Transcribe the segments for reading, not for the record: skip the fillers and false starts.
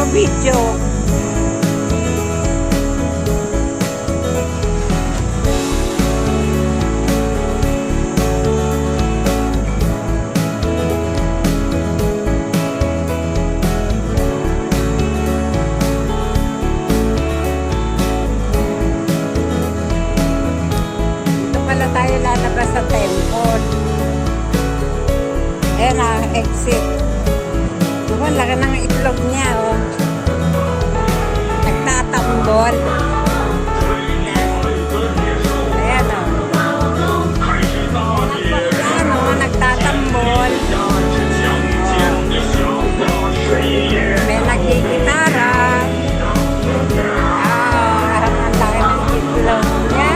Video. Dito pala tayo lalabas sa temple. Ayan na, exit. Ang laki ng itlog niya, oh. Nagtatambol. Ayan, oh. Ayan, oh, nagtatambol. May nagigitara. Ah, ang laki ng itlog niya.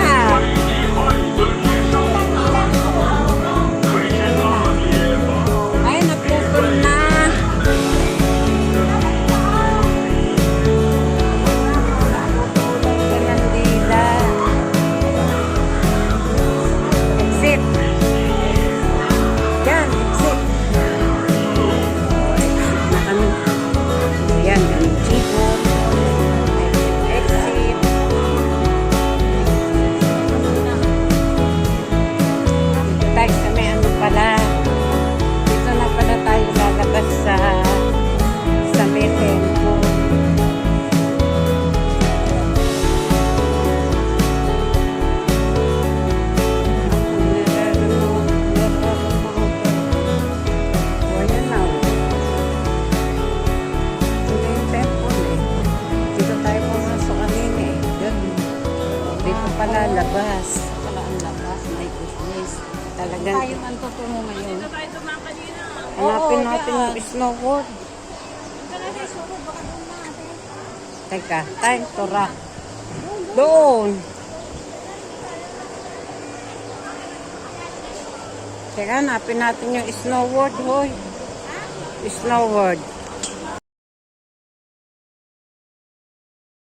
Ay, napupul na. Labas. Pala ang labas. My goodness. Talagang Tayo man tutungo ngayon. hanapin natin yung snowboard. Teka, time to rock. Doon. Teka, hanapin natin yung snowboard, hoy. Snowboard.